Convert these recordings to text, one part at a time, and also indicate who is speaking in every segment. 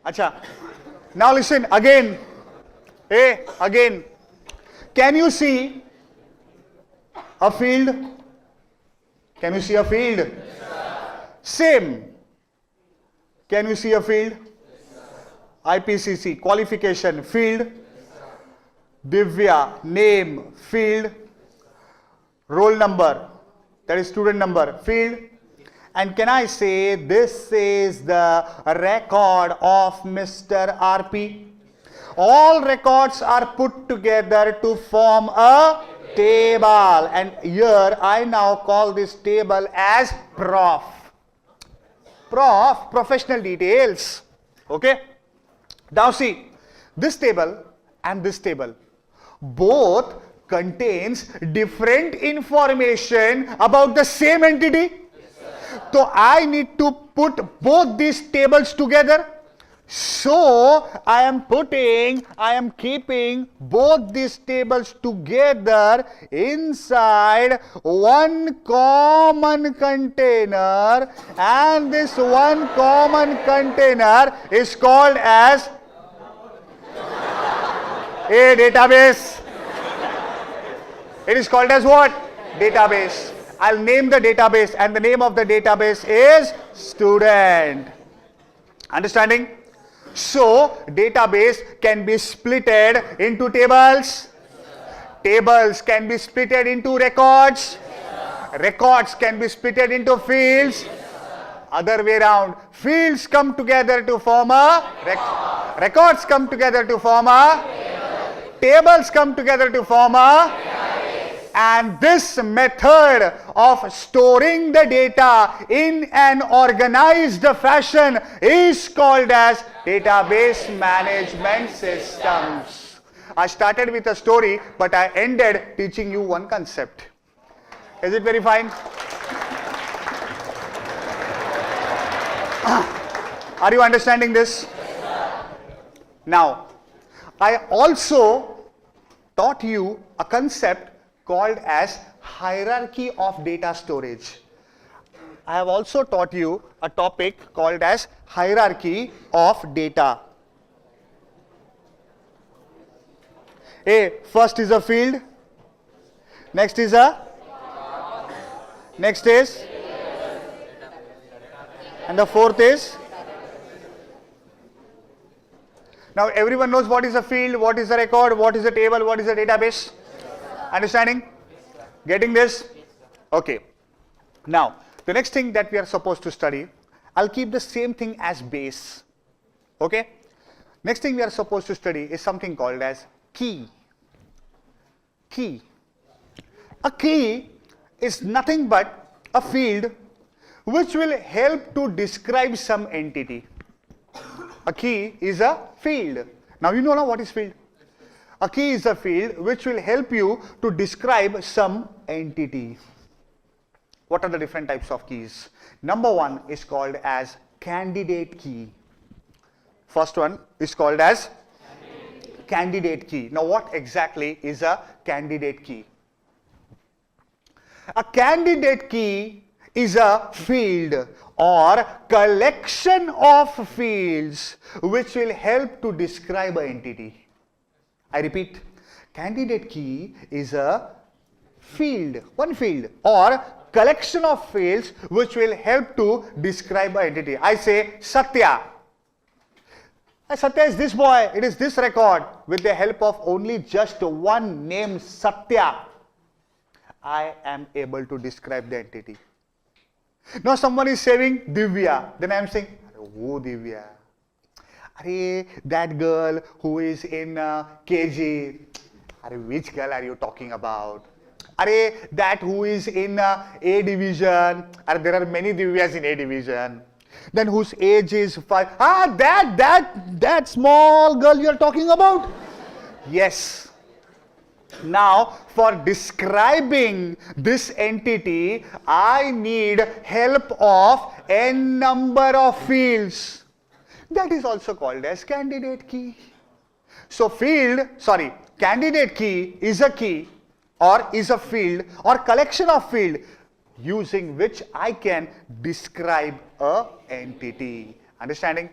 Speaker 1: Acha. Now listen again. Hey, again. Can you see a field? Can you see a field? Yes, same. Can you see a field? Yes, IPCC, qualification, field. Yes, Divya, name, field. Roll number, that is student number, field. And can I say this is the record of Mr. RP? All records are put together to form a table. And here I now call this table as prof. Prof, professional details. Okay. Now see, this table and this table both contains different information about the same entity. So I need to put both these tables together. So I am keeping both these tables together inside one common container, and this one common container is called as a database. It is called as what? Database. I'll name the database, and the name of the database is student. Understanding? So, database can be splitted into tables. Tables can be splitted into records. Records can be splitted into fields. Other way around. Fields come together to form a records come together to form a tables come together to form a. And this method of storing the data in an organized fashion is called as database management systems. I started with a story, but I ended teaching you one concept. Is it very fine? Are you understanding this? Now, I also taught you a concept called as hierarchy of data storage. I have also taught you a topic called as hierarchy of data. First is a field, next is and the fourth is. Now everyone knows what is a field, what is a record, what is a table, what is a database. Understanding? Getting this? Okay. Now, the next thing that we are supposed to study, I'll keep the same thing as base. Okay? Next thing we are supposed to study is something called as key. Key. A key is nothing but a field which will help to describe some entity. A key is a field. Now you know now what is field. A key is a field which will help you to describe some entity. What are the different types of keys? Number one is called as candidate key. First one is called as candidate key. Now what exactly is a candidate key? A candidate key is a field or collection of fields which will help to describe an entity. I repeat, candidate key is a field, one field or collection of fields which will help to describe an entity. I say Satya. Satya is this boy, it is this record. With the help of only just one name, Satya, I am able to describe the entity. Now someone is saying Divya, then I am saying, oh Divya. That girl who is in KG, which girl are you talking about? That who is in A division, there are many Divyas in A division. Then whose age is 5. That small girl you are talking about? Yes. Now, for describing this entity, I need help of n number of fields. That is also called as candidate key. So candidate key is a key or is a field or collection of field using which I can describe a entity. Understanding?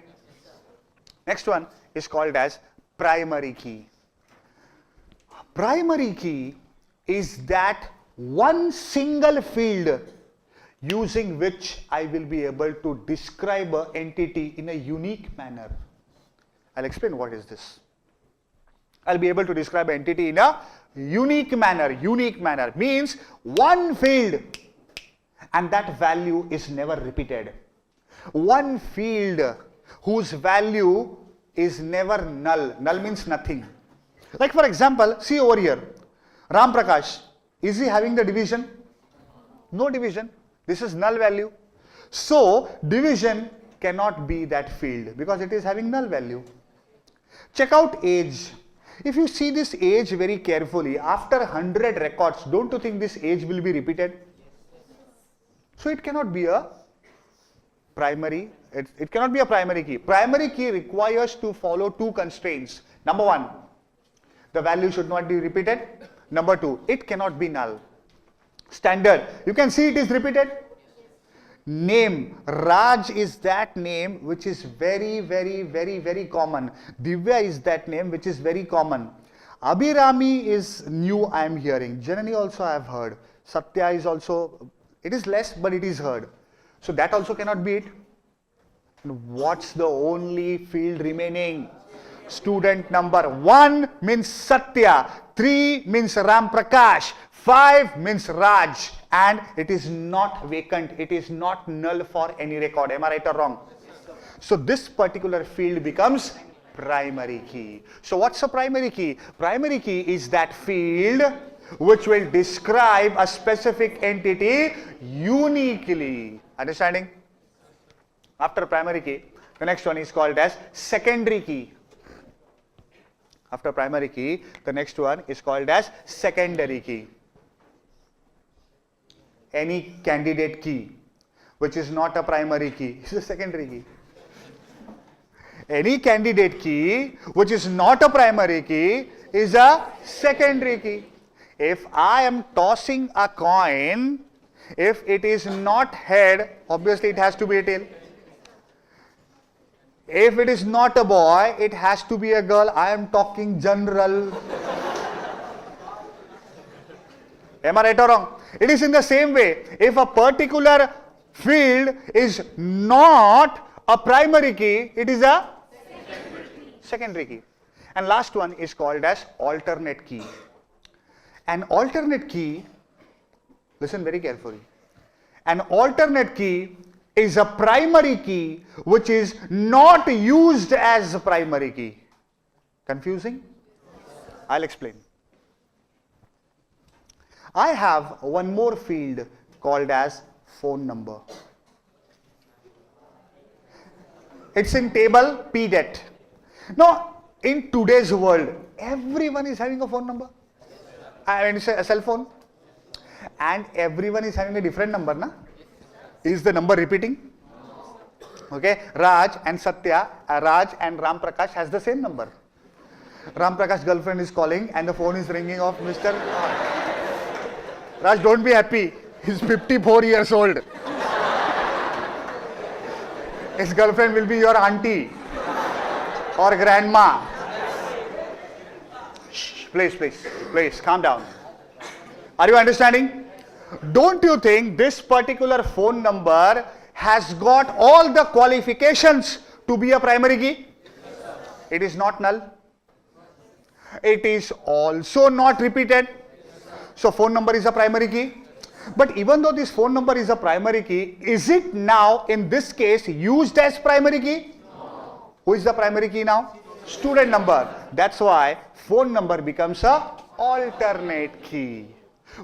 Speaker 1: Next one is called as primary key. Primary key is that one single field using which I will be able to describe an entity in a unique manner. I'll explain what is this. I'll be able to describe an entity in a unique manner. Unique manner means one field and that value is never repeated. One field whose value is never null. Null means nothing. Like for example, see over here, Ram Prakash, is he having the division? No division. This is null value. So division cannot be that field because it is having null value. Check out age. If you see this age very carefully, after 100 records, don't you think this age will be repeated? So it cannot be a primary, it cannot be a primary key. Primary key requires to follow two constraints. Number one, the value should not be repeated. Number two, it cannot be null. Standard, you can see it is repeated. Name, Raj is that name which is very common. Divya is that name which is very common. Abhirami is new, I am hearing. Janani also I have heard. Satya is also, it is less but it is heard. So that also cannot be it. What's the only field remaining? Student number. 1 means Satya, 3 means Ram Prakash, 5 means Raj, and it is not vacant, it is not null for any record. Am I right or wrong? So this particular field becomes primary key. So what's a primary key? Primary key is that field which will describe a specific entity uniquely. Understanding? After primary key, the next one is called as secondary key. After primary key, the next one is called as secondary key. Any candidate key which is not a primary key is a secondary key. Any candidate key which is not a primary key is a secondary key. If I am tossing a coin, if it is not head, obviously it has to be a tail. If it is not a boy, it has to be a girl. I am talking general. Am I right or wrong? It is in the same way. If a particular field is not a primary key, it is a secondary key. And last one is called as alternate key. An alternate key, listen very carefully. An alternate key is a primary key which is not used as a primary key. Confusing? I'll explain. I have one more field called as phone number. It's in table PDET. Now, in today's world, everyone is having a phone number. I mean, a cell phone. And everyone is having a different number, na? Is the number repeating? Okay, Raj and Satya, Raj and Ram Prakash has the same number. Ram Prakash's girlfriend is calling and the phone is ringing off. Mr. Raj, don't be happy. He's 54 years old. His girlfriend will be your auntie or grandma. Shh, please, calm down. Are you understanding? Don't you think this particular phone number has got all the qualifications to be a primary key? It is not null. It is also not repeated. So phone number is a primary key. But even though this phone number is a primary key, is it now in this case used as primary key? No. Who is the primary key now? Student number. That's why phone number becomes a alternate key,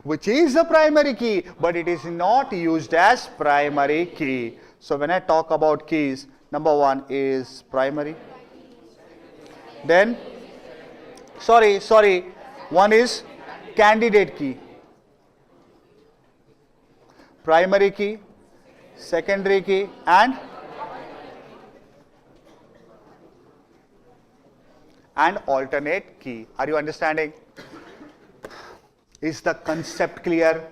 Speaker 1: which is a primary key, but it is not used as primary key. So when I talk about keys, number one is primary. Then, one is candidate key. Primary key, secondary key, and alternate key. Are you understanding? Is the concept clear?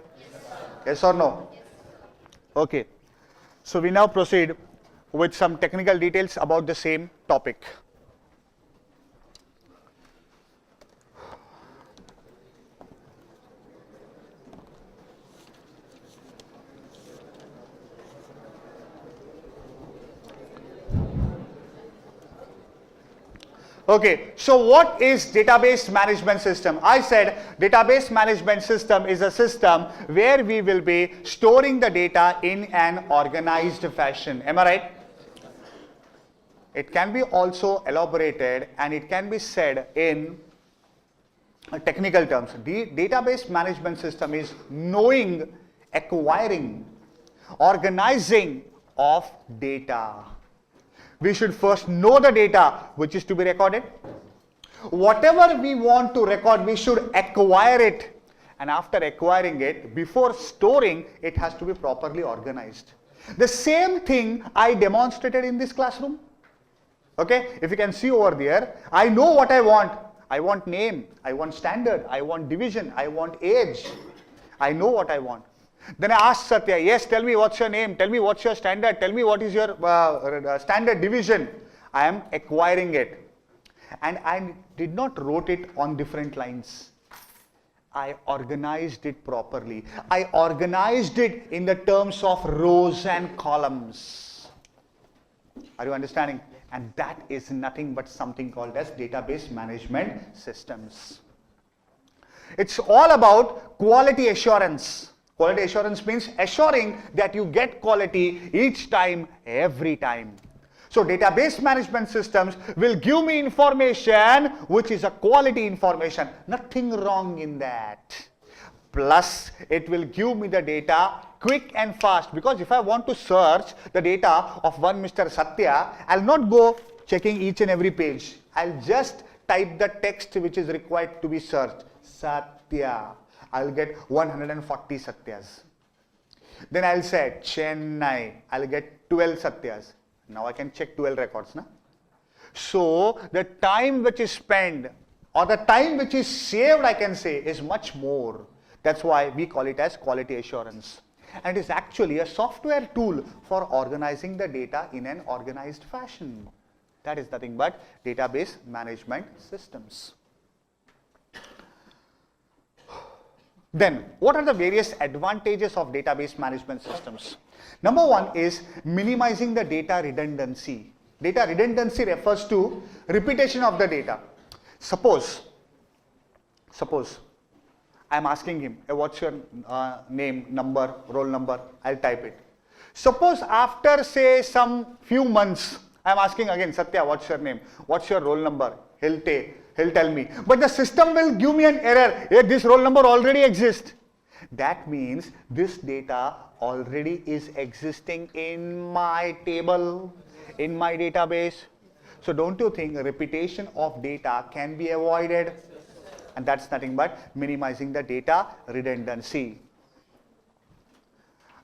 Speaker 1: Yes or no? Okay. So we now proceed with some technical details about the same topic. Okay, so what is database management system? I said database management system is a system where we will be storing the data in an organized fashion. Am I right? It can be also elaborated and it can be said in technical terms. The database management system is knowing, acquiring, organizing of data. We should first know the data which is to be recorded. Whatever we want to record, we should acquire it. And after acquiring it, before storing, it has to be properly organized. The same thing I demonstrated in this classroom. Okay, if you can see over there, I know what I want. I want name, I want standard, I want division, I want age. I know what I want. Then I asked Satya, yes, tell me what's your name, tell me what's your standard, tell me what is your standard division. I am acquiring it. And I did not wrote it on different lines. I organized it properly. I organized it in the terms of rows and columns. Are you understanding? And that is nothing but something called as database management systems. It's all about quality assurance. Quality assurance means assuring that you get quality each time, every time. So database management systems will give me information which is a quality information. Nothing wrong in that. Plus, it will give me the data quick and fast, because if I want to search the data of one Mr. Satya, I'll not go checking each and every page. I'll just type the text which is required to be searched. Satya. I'll get 140 Satyas. Then I'll say Chennai. I'll get 12 Satyas. Now I can check 12 records. Na? So the time which is spent or the time which is saved, I can say, is much more. That's why we call it as quality assurance. And it is actually a software tool for organizing the data in an organized fashion. That is nothing but database management systems. Then, what are the various advantages of database management systems? Number one is minimizing the data redundancy. Data redundancy refers to repetition of the data. Suppose I am asking him, hey, what's your name, number, roll number? I'll type it. Suppose after say some few months, I am asking again, Satya, what's your name? What's your roll number? He'll tell me. But the system will give me an error. Hey, this roll number already exists. That means this data already is existing in my table, in my database. So don't you think repetition of data can be avoided? And that's nothing but minimizing the data redundancy.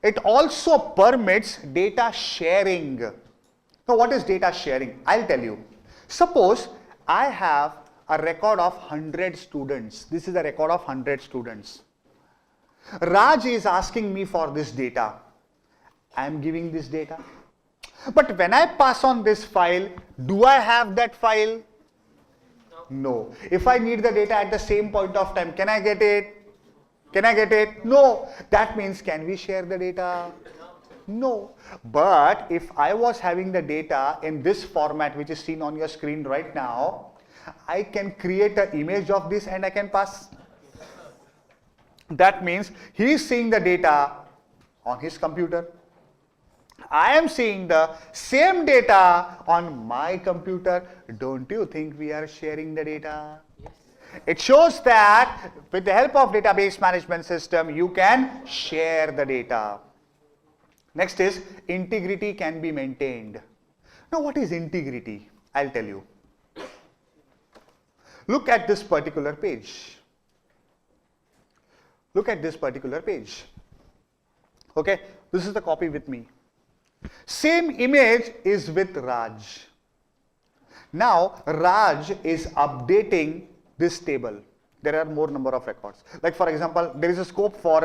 Speaker 1: It also permits data sharing. Now, what is data sharing? I'll tell you. Suppose I have a record of 100 students. This is a record of 100 students. Raj is asking me for this data. I am giving this data. But when I pass on this file, do I have that file? No. If I need the data at the same point of time, can I get it? Can I get it? No. That means, can we share the data? No. But if I was having the data in this format which is seen on your screen right now, I can create an image of this and I can pass. That means he is seeing the data on his computer. I am seeing the same data on my computer. Don't you think we are sharing the data? Yes. It shows that with the help of database management system, you can share the data. Next is integrity can be maintained. Now, what is integrity? I'll tell you. Look at this particular page. Look at this particular page. Okay, this is the copy with me. Same image is with Raj. Now, Raj is updating this table. There are more number of records. Like for example, there is a scope for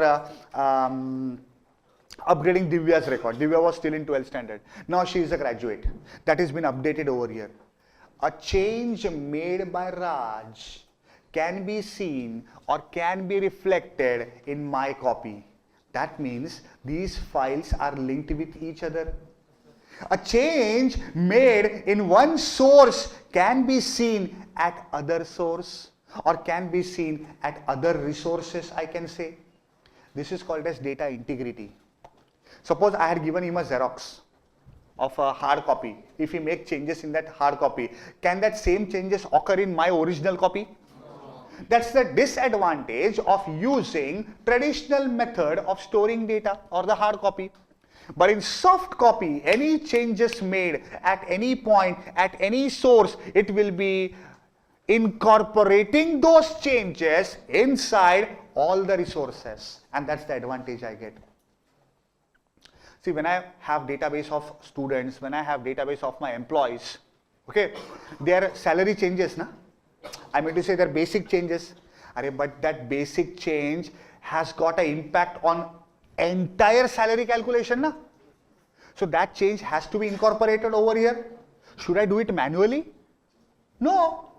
Speaker 1: upgrading Divya's record. Divya was still in 12th standard. Now she is a graduate. That has been updated over here. A change made by Raj can be seen or can be reflected in my copy. That means these files are linked with each other. A change made in one source can be seen at other source or can be seen at other resources, I can say. This is called as data integrity. Suppose I had given him a Xerox of a hard copy. If he make changes in that hard copy, can that same changes occur in my original copy? That's the disadvantage of using traditional method of storing data or the hard copy. But in soft copy, any changes made at any point, at any source, it will be incorporating those changes inside all the resources. And that's the advantage I get. See, when I have database of students, when I have database of my employees, okay, their salary changes, na? I mean to say their basic changes. But that basic change has got an impact on entire salary calculation, na? So that change has to be incorporated over here. Should I do it manually? No.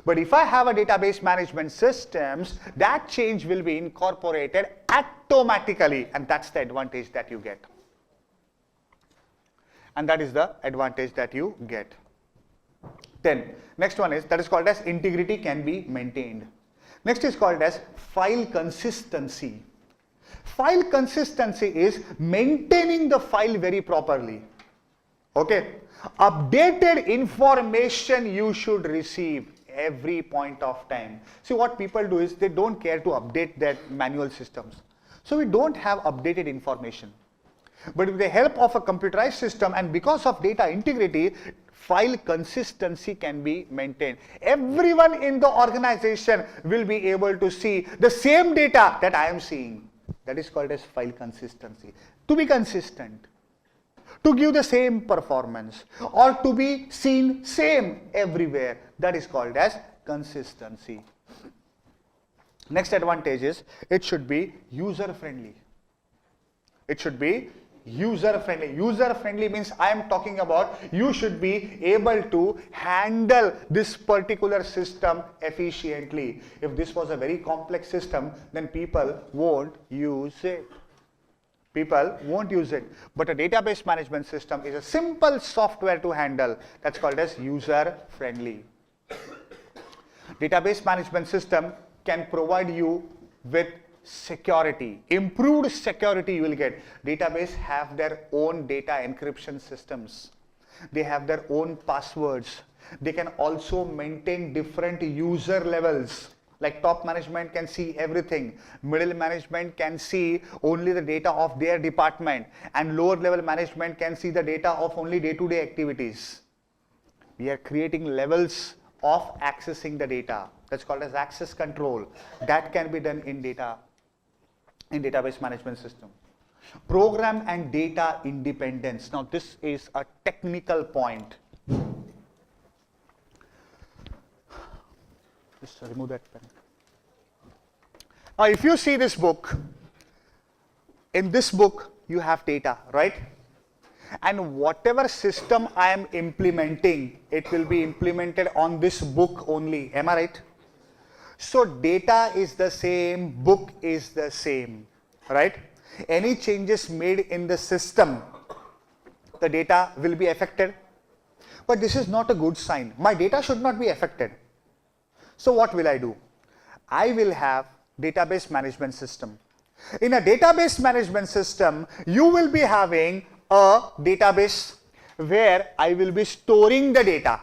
Speaker 1: But if I have a database management systems, that change will be incorporated automatically, and that's the advantage that you get. And that is the advantage that you get. Then next one is that is called as integrity can be maintained. Next is called as file consistency. File consistency is maintaining the file very properly. Okay. Updated information you should receive every point of time. See, what people do is they don't care to update their manual systems. So we don't have updated information. But with the help of a computerized system and because of data integrity, file consistency can be maintained. Everyone in the organization will be able to see the same data that I am seeing. That is called as file consistency. To be consistent, to give the same performance, or to be seen same everywhere. That is called as consistency. Next advantage is it should be user friendly. It should be user friendly. User friendly means I am talking about you should be able to handle this particular system efficiently. If this was a very complex system, then people won't use it. People won't use it. But a database management system is a simple software to handle. That's called as user friendly. Database management system can provide you with security, improved security you will get. Database have their own data encryption systems. They have their own passwords. They can also maintain different user levels. Like top management can see everything. Middle management can see only the data of their department. And lower level management can see the data of only day-to-day activities. We are creating levels of accessing the data. That's called as access control. That can be done in database management system. Program and data independence. Now this is a technical point. Just remove that pen. Now if you see this book, in this book you have data, right? And whatever system I am implementing, it will be implemented on this book only. Am I right? So data is the same, book is the same, right? Any changes made in the system, the data will be affected. But this is not a good sign. My data should not be affected. So what will I do? I will have database management system. In a database management system, you will be having a database where I will be storing the data.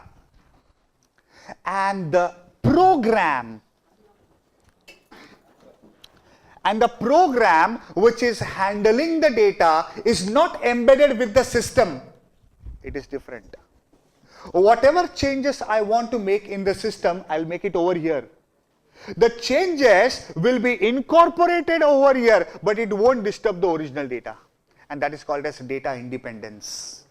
Speaker 1: And the program which is handling the data is not embedded with the system. It is different. Whatever changes I want to make in the system, I'll make it over here. The changes will be incorporated over here, but it won't disturb the original data. And that is called as data independence.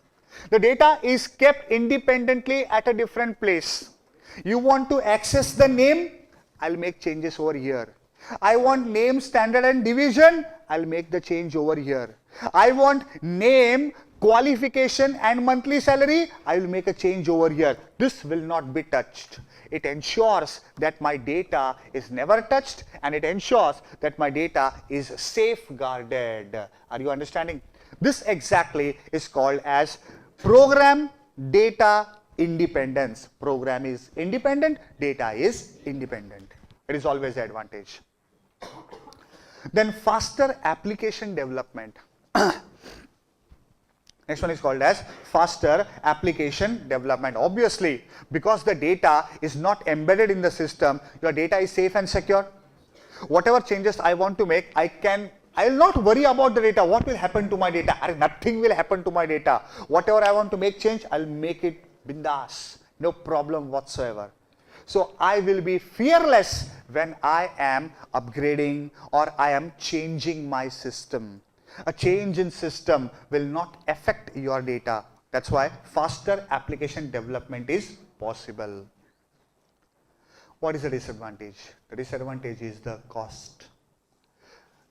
Speaker 1: The data is kept independently at a different place. You want to access the name, I'll make changes over here. I want name, standard and division, I'll make the change over here. I want name, qualification and monthly salary, I will make a change over here. This will not be touched. It ensures that my data is never touched and it ensures that my data is safeguarded. Are you understanding? This exactly is called as Program, data, independence. Program is independent, data is independent. It is always the advantage. Then faster application development. Next one is called as faster application development. Obviously, because the data is not embedded in the system, your data is safe and secure. Whatever changes I want to make, I will not worry about the data. What will happen to my data? Nothing will happen to my data. Whatever I want to make change, I'll make it bindas. No problem whatsoever. So I will be fearless when I am upgrading or I am changing my system. A change in system will not affect your data. That's why faster application development is possible. What is the disadvantage? The disadvantage is the cost.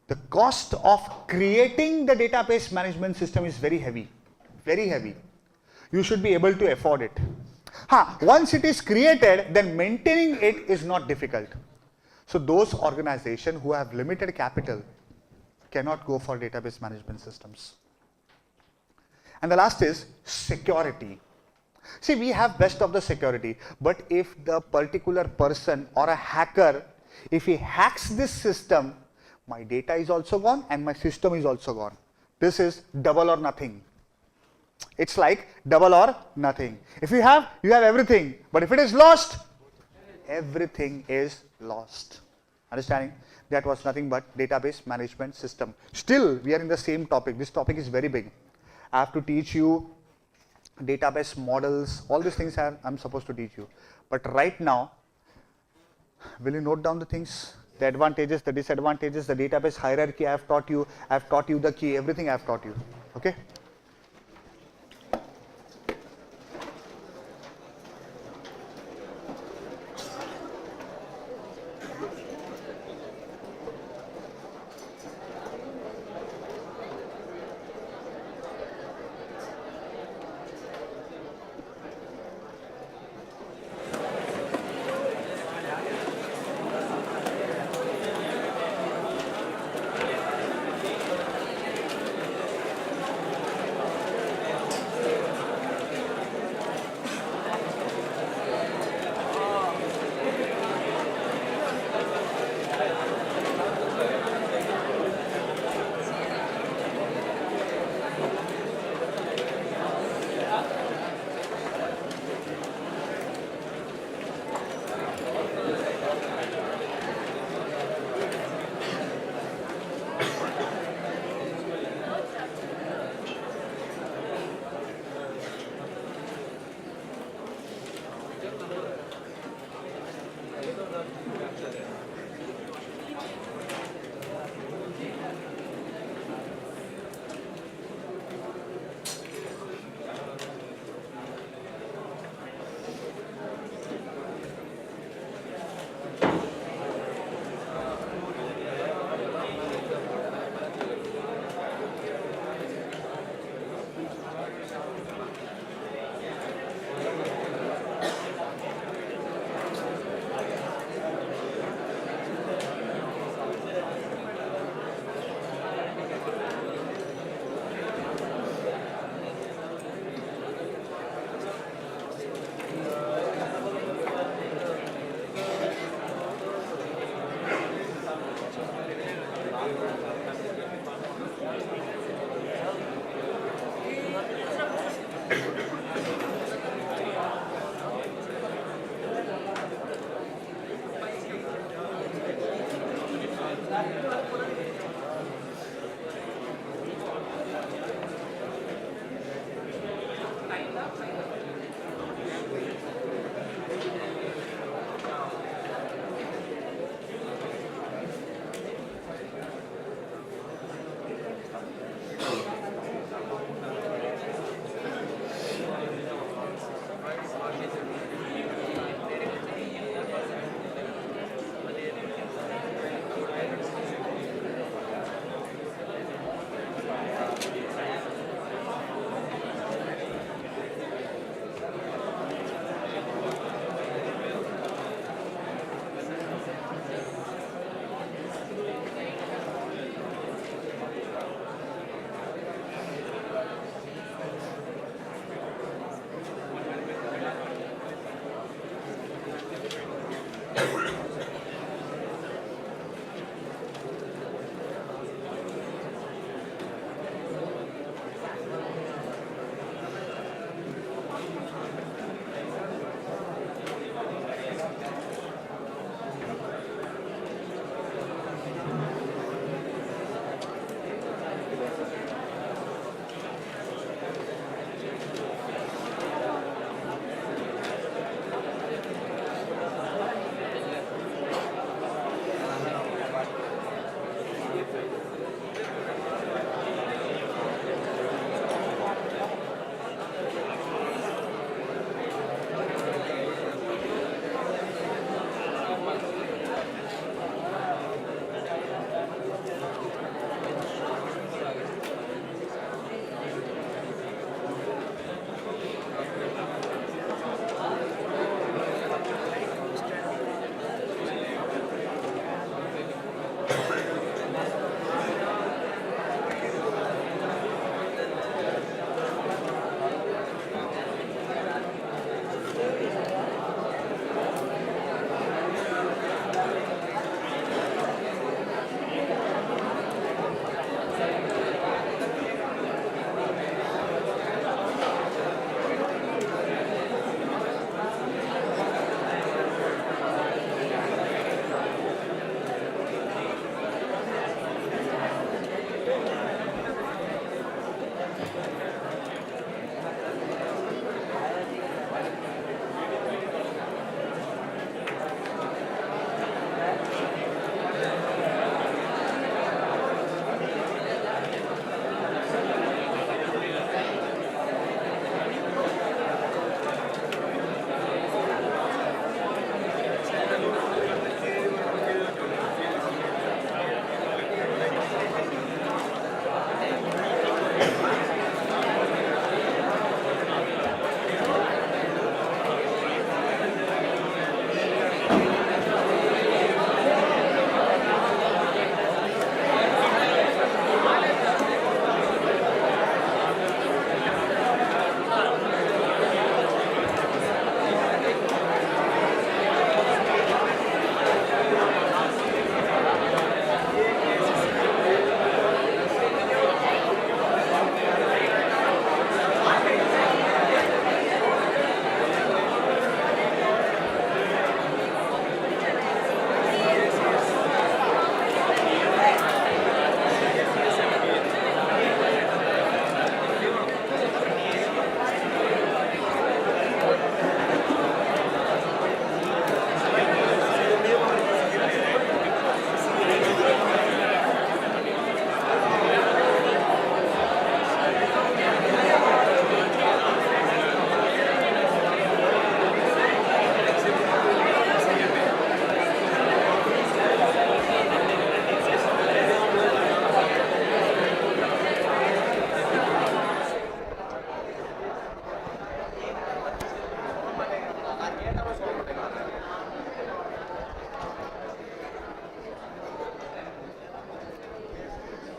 Speaker 1: The cost of creating the database management system is very heavy. Very heavy. You should be able to afford it. Once it is created, then maintaining it is not difficult. So those organizations who have limited capital cannot go for database management systems. And the last is security. See, we have best of the security, but if the particular person or a hacker, if he hacks this system, my data is also gone and my system is also gone. This is double or nothing. It's like double or nothing. If you have everything, but if it is lost, everything is lost. Understanding? That was nothing but database management system. Still, we are in the same topic. This topic is very big. I have to teach you database models, all these things I'm supposed to teach you. But right now, will you note down the things? The advantages, the disadvantages, the database hierarchy I have taught you the key, everything I have taught you. Okay?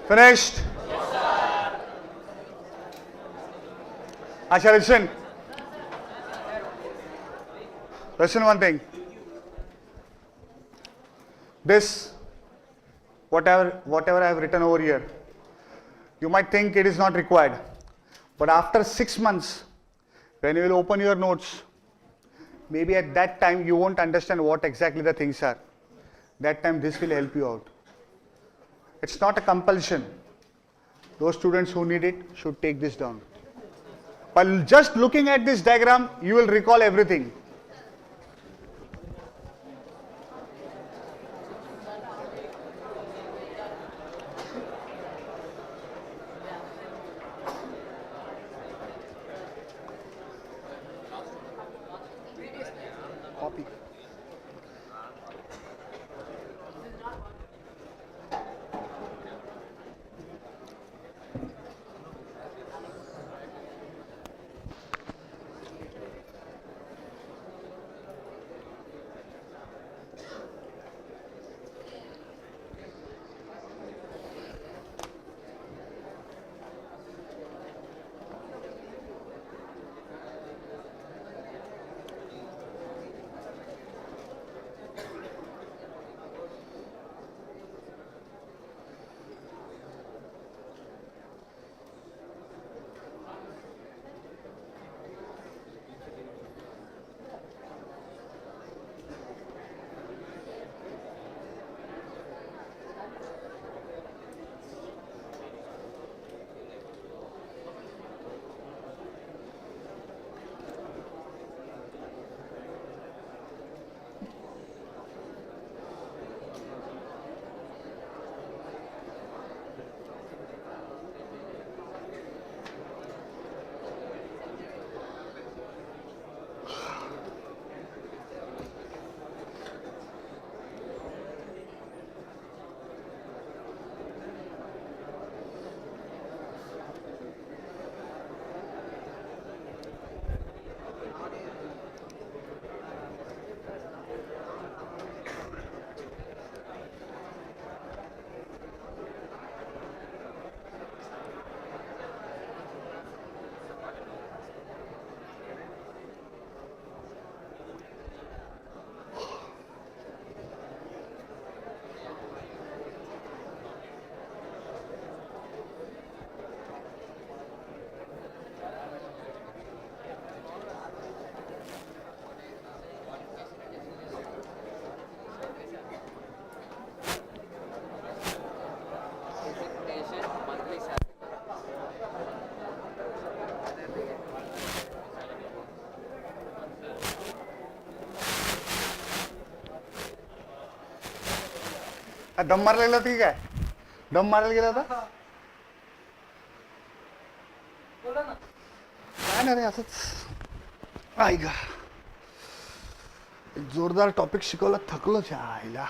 Speaker 1: Finished? Asha, listen. Listen one thing. This, whatever I have written over here, you might think it is not required. But after 6 months, when you will open your notes, maybe at that time you won't understand what exactly the things are. That time this will help you out. It's not a compulsion. Those students who need it should take this down. But just looking at this diagram, you will recall everything. Copy. दम मारायला गेला होता की काय? दम मारायला गेला होता? काय नाही रे, असंच. आई गा, एक जोरदार टॉपिक शिकवला, थकलोच या आईला.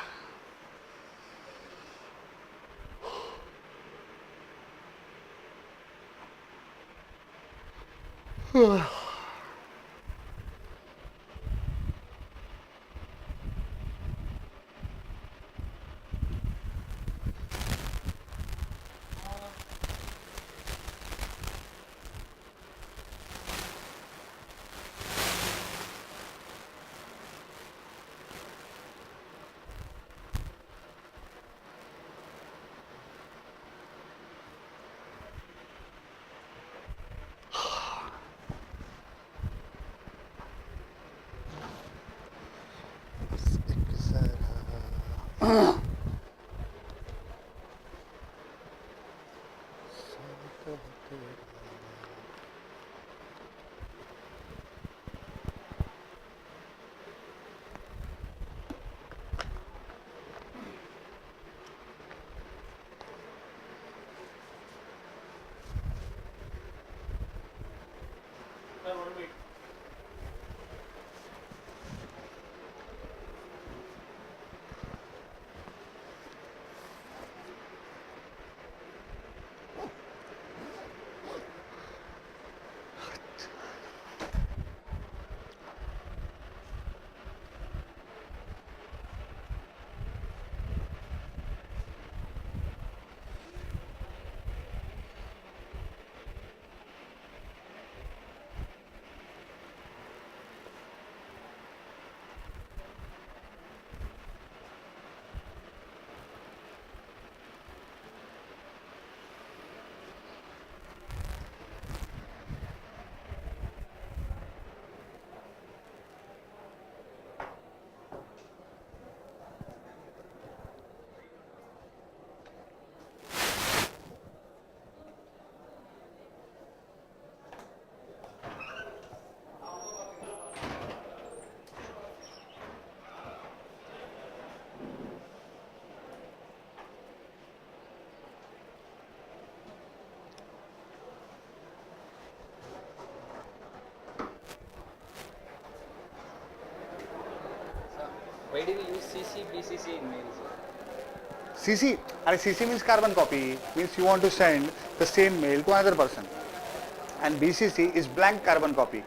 Speaker 2: Why do we use CC, BCC in mail, sir?
Speaker 1: CC, CC means carbon copy, means you want to send the same mail to another person. And BCC is blank carbon copy.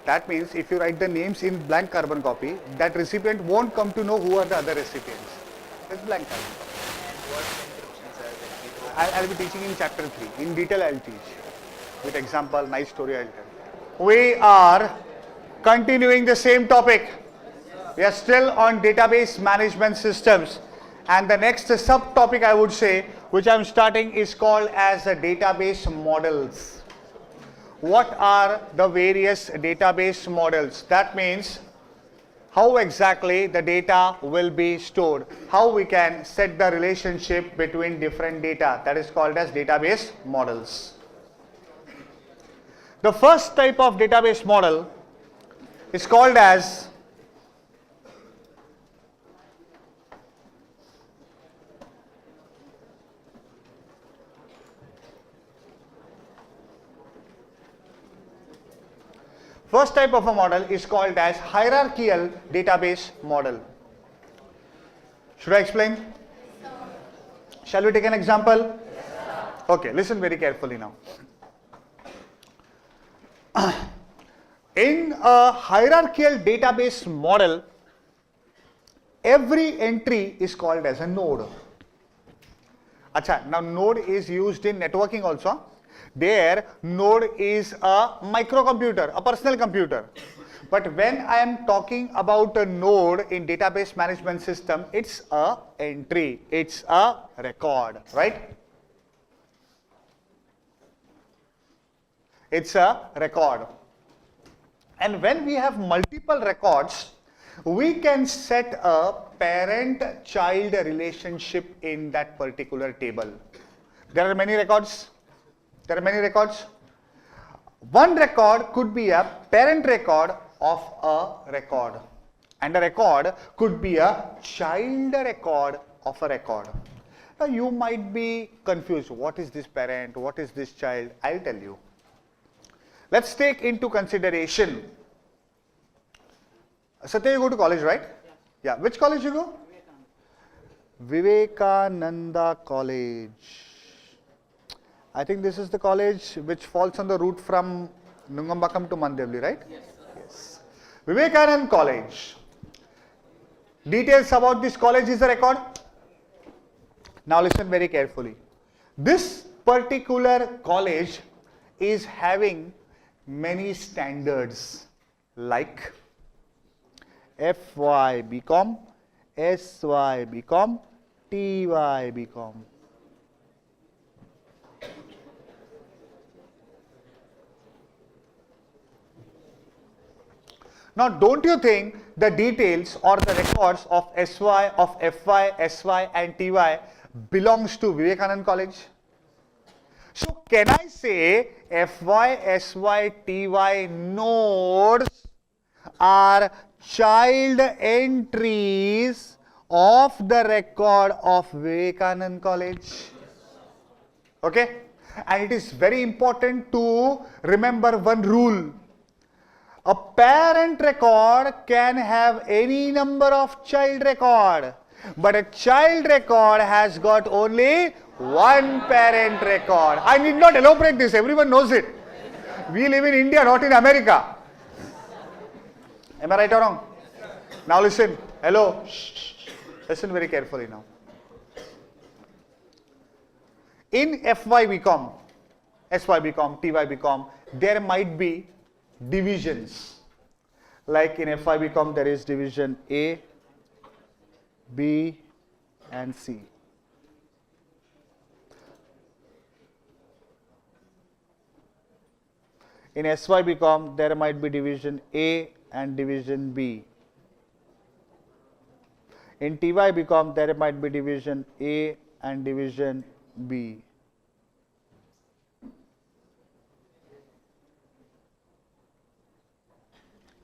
Speaker 1: That means if you write the names in blank carbon copy, that recipient won't come to know who are the other recipients. It's blank carbon copy.
Speaker 2: And what encryptions are there?
Speaker 1: I'll be teaching in chapter 3. In detail I'll teach. With example, nice story I'll tell. We are continuing the same topic. We are still on database management systems. And the next subtopic I would say, which I'm starting, is called as database models. What are the various database models? That means how exactly the data will be stored, how we can set the relationship between different data. That is called as database models. The first type of database model is called as First type of a model is called as hierarchical database model. Should I explain? Yes, shall we take an example? Yes, okay, listen very carefully now. In a hierarchical database model, every entry is called as a node. Acha, now node is used in networking also. There, node is a microcomputer, a personal computer. But when I am talking about a node in database management system, it's a entry, it's a record, right? It's a record. And when we have multiple records, we can set a parent-child relationship in that particular table. There are many records. There are many records. One record could be a parent record of a record, and a record could be a child record of a record. Now you might be confused. What is this parent? What is this child? I'll tell you. Let's take into consideration. Satya, you go to college, right? Yeah. Which college you go? Vivekananda College. I think this is the college which falls on the route from Nungambakam to Mandevli, right? Yes. Yes. Vivekananda College. Details about this college is a record. Now listen very carefully. This particular college is having many standards like FY BCom, SY BCom, TY BCom. Now, don't you think the details or the records of SY, of FY, SY and TY belongs to Vivekananda College? So, can I say FY, SY, TY nodes are child entries of the record of Vivekananda College? Okay? And it is very important to remember one rule. A parent record can have any number of child record, but a child record has got only one parent record. I need not elaborate this, everyone knows it. We live in India, not in America. Am I right or wrong? Now listen, hello, listen very carefully now. In FY BCom, SY BCom, TY BCom, there might be divisions. Like in FY BCom, there is division A, B and C. In SY BCom, there might be division A and division B. In TY BCom, there might be division A and division B.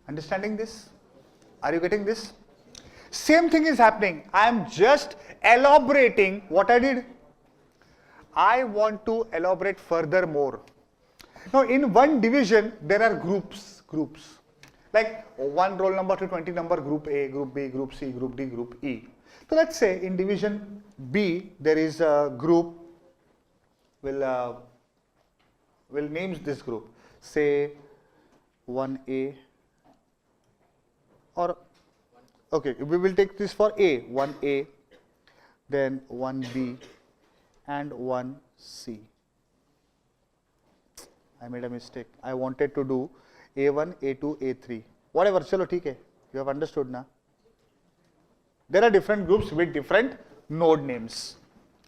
Speaker 1: Understanding this? Are you getting this? Same thing is happening. I am just elaborating what I did. I want to elaborate further more. Now, in one division, there are groups. Like 1 roll number to 20 number, group A, group B, group C, group D, group E. So let's say in division B, there is a group, will names this group, say 1A, or okay, we will take this for A, 1A, then 1B and 1C. I made a mistake. I wanted to do A1, A2, A3. Whatever, chalo, theek hai. You have understood na? There are different groups with different node names.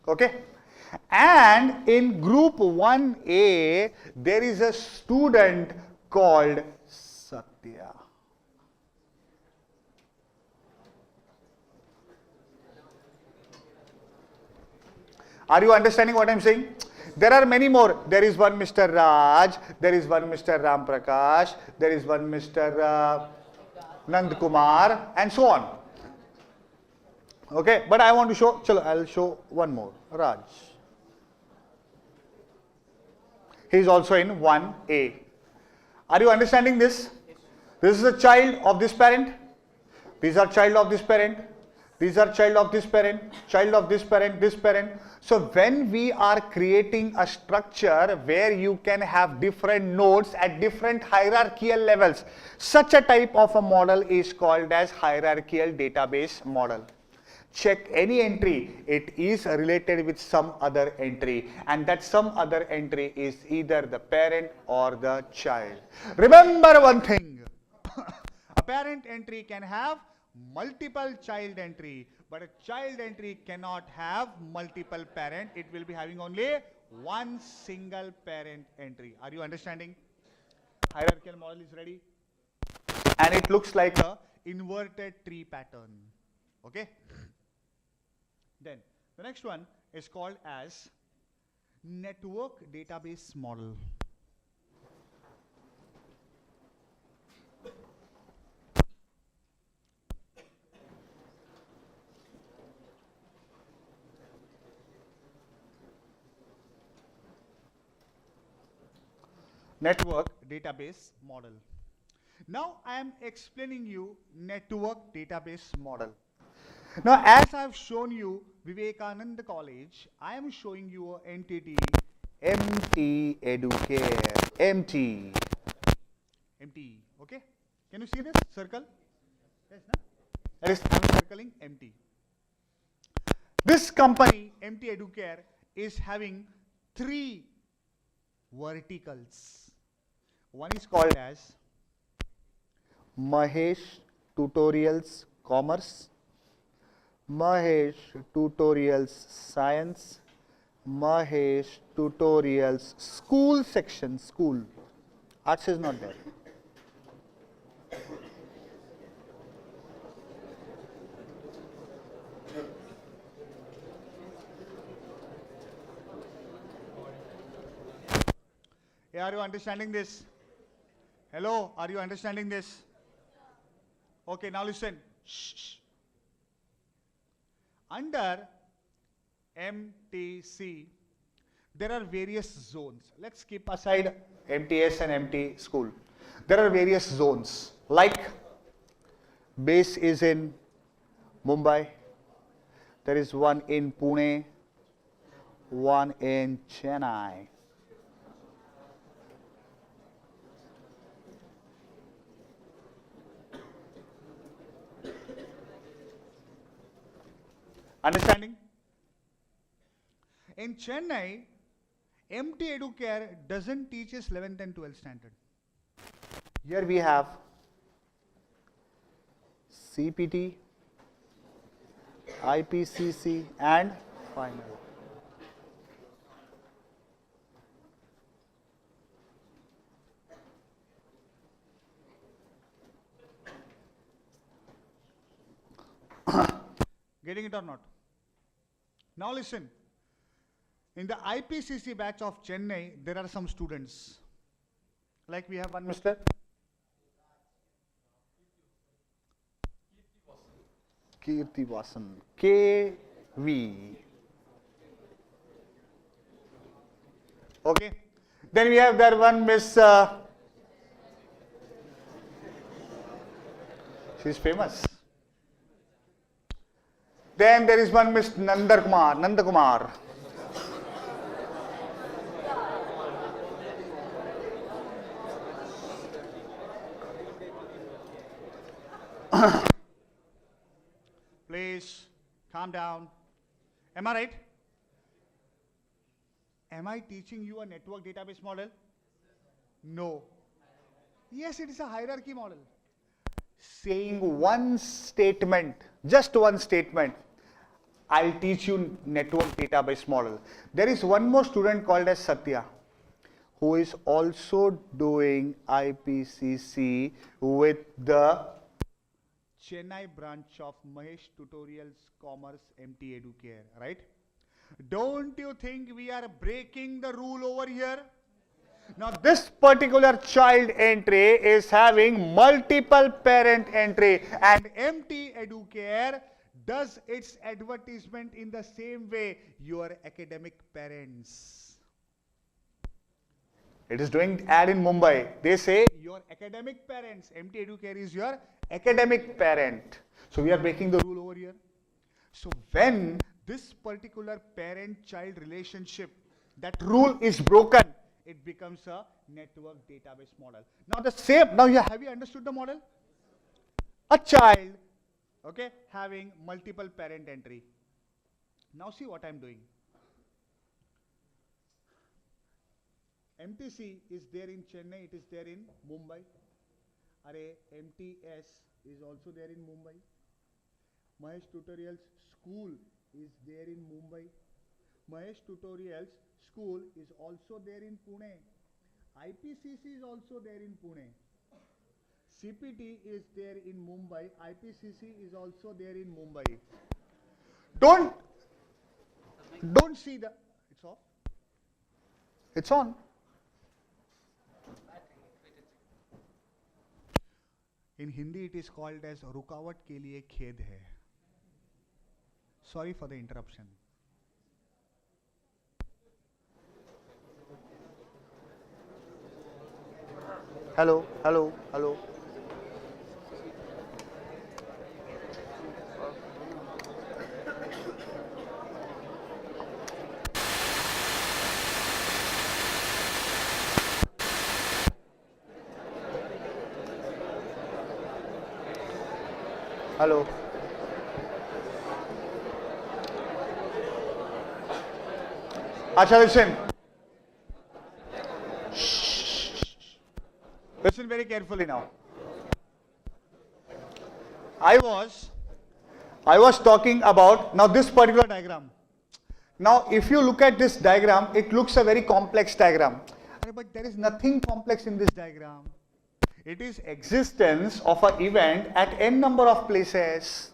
Speaker 1: Okay? And in group 1A, there is a student called Satya. Are you understanding what I am saying? There are many more. There is one Mr. Raj, there is one Mr. Ram Prakash, there is one Mr. Nand Kumar, and so on. Okay, but I want to show, chalo, I'll show one more, Raj. He is also in 1A. Are you understanding this? This is a child of this parent. These are child of this parent. These are child of this parent, child of this parent, this parent. So when we are creating a structure where you can have different nodes at different hierarchical levels, such a type of a model is called as hierarchical database model. Check any entry, it is related with some other entry, and that some other entry is either the parent or the child. Remember one thing, a parent entry can have multiple child entry, but a child entry cannot have multiple parent. It will be having only one single parent entry. Are you understanding? Hierarchical model is ready, and it looks like a inverted tree pattern. Okay. Then the next one is called as network database model. Network database model. Now I am explaining you network database model. Now as I have shown you Vivekananda College, I am showing you an entity MT Educare, MT. MT, okay? Can you see this circle? Yes, no? That is, I am circling MT. This company MT Educare is having 3 verticals. One is called as Mahesh Tutorials Commerce, Mahesh Tutorials Science, Mahesh Tutorials School section, school. Arts is not there. Are you understanding this? Hello, are you understanding this? Okay, now listen. Shh. Under MTC, there are various zones. Let's keep aside MTS and MT school. There are various zones. Like base is in Mumbai. There is one in Pune, one in Chennai. Understanding? In Chennai, MT Educare doesn't teach us 11th and 12th standard. Here we have CPT, IPCC and final. Getting it or not? Now listen, in the IPCC batch of Chennai, there are some students. Like we have one Mr. Kirti Vasan, KV. Okay. Then we have there one Miss She's famous. Then there is one Miss Nandakumar. Please calm down. Am I right? Am I teaching you a network database model? No. Yes, it is a hierarchy model. Saying one statement, just one statement, I'll teach you network database model. There is one more student called as Satya, who is also doing ipcc with the Chennai branch of Mahesh Tutorials Commerce MT Educare, right? Don't you think we are breaking the rule over here? Now this particular child entry is having multiple parent entry, and MT Educare does its advertisement in the same way, your academic parents. It is doing ad in Mumbai. They say your academic parents. MT Educare is your academic parent. So we are breaking the rule over here. So when this particular parent-child relationship, that rule is broken, it becomes a network database model. Now the same, now have you understood the model? A child, okay, having multiple parent entry. Now see what I'm doing. MTC is there in Chennai, it is there in Mumbai. Array, MTS is also there in Mumbai. Mahesh Tutorials School is there in Mumbai. Mahesh Tutorials School is also there in Pune. IPCC is also there in Pune. CPT is there in Mumbai. IPCC is also there in Mumbai. Don't see the, it's off. It's on. In Hindi it is called as रुकावट के लिए खेद है. Sorry for the interruption. Hello, hello, hello. Hello. Acha, listen. Listen very carefully now. I was talking about now this particular diagram. Now, if you look at this diagram, it looks a very complex diagram. But there is nothing complex in this diagram. It is existence of an event at n number of places.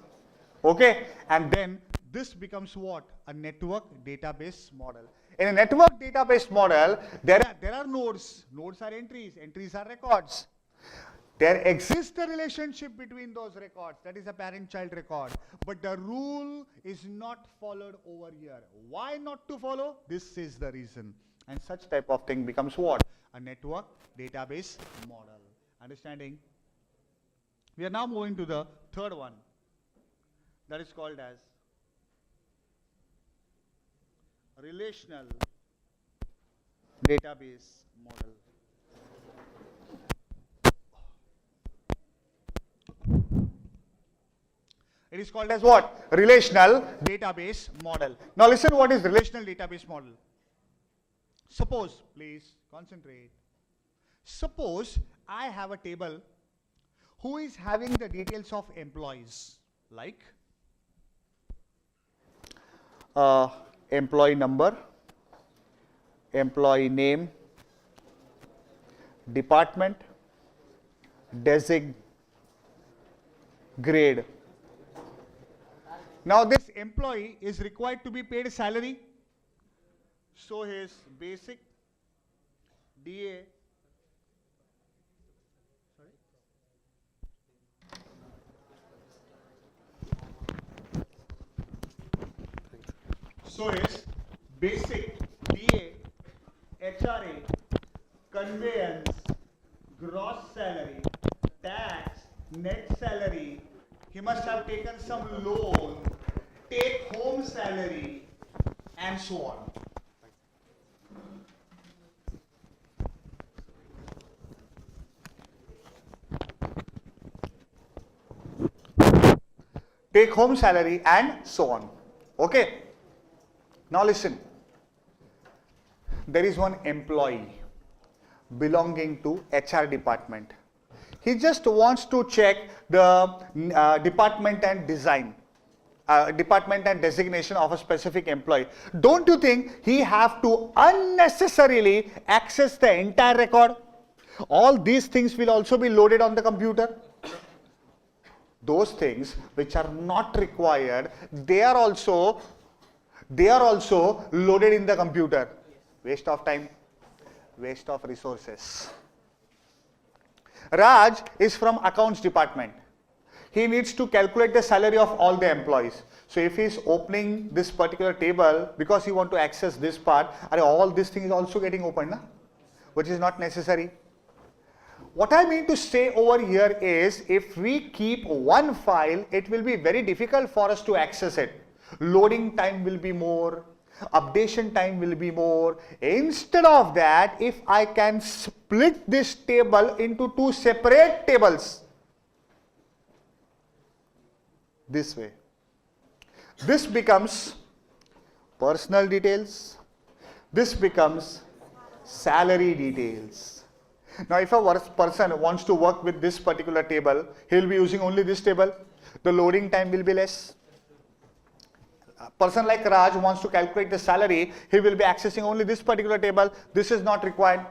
Speaker 1: Okay, and then this becomes what? A network database model. In a network database model, there are nodes. Nodes are entries. Entries are records. There exists a relationship between those records. That is a parent-child record. But the rule is not followed over here. Why not to follow? This is the reason. And such type of thing becomes what? A network database model. Understanding? We are now moving to the third one. That is called as relational database model. It is called as what? Relational database model. Now listen what is relational database model. Suppose, please concentrate. Suppose I have a table who is having the details of employees like employee number, employee name, department, grade. Now this employee is required to be paid salary. So his basic, DA, so his basic, DA, HRA, conveyance, gross salary, tax, net salary, he must have taken some loan, take home salary, and so on. Take home salary and so on. Okay. Now listen. There is one employee belonging to HR department. He just wants to check the department and department and designation of a specific employee. Don't you think he have to unnecessarily access the entire record? All these things will also be loaded on the computer. Those things which are not required, they are also loaded in the computer. Waste of time, waste of resources. Raj is from accounts department. He needs to calculate the salary of all the employees. So if he is opening this particular table because he want to access this part, all this thing is also getting opened, which is not necessary. What I mean to say over here is, if we keep one file, it will be very difficult for us to access it. Loading time will be more, updation time will be more. Instead of that, if I can split this table into two separate tables, this way, this becomes personal details, this becomes salary details. Now if a person wants to work with this particular table, he will be using only this table. The loading time will be less. A person like Raj wants to calculate the salary, he will be accessing only this particular table. This is not required.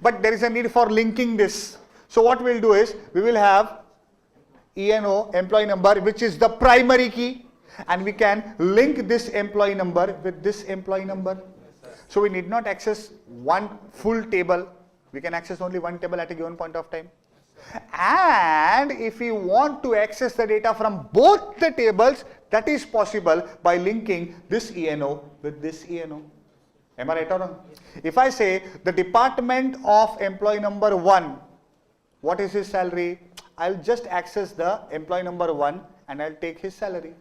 Speaker 1: But there is a need for linking this. So what we'll do is, we will have ENO, employee number, which is the primary key, and we can link this employee number with this employee number. So we need not access one full table. We can access only one table at a given point of time. And if we want to access the data from both the tables, that is possible by linking this ENO with this ENO. Am I right or wrong? If I say the department of employee number 1, what is his salary? I'll just access the employee number 1 and I'll take his salary.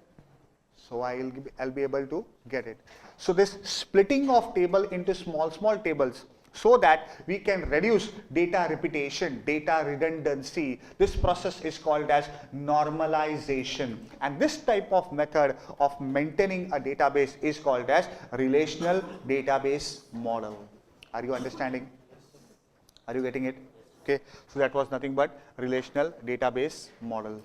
Speaker 1: So I'll be able to get it. So this splitting of table into small tables, so that we can reduce data repetition, data redundancy. This process is called as normalization. And this type of method of maintaining a database is called as relational database model. Are you understanding? Are you getting it? Okay, so that was nothing but relational database model.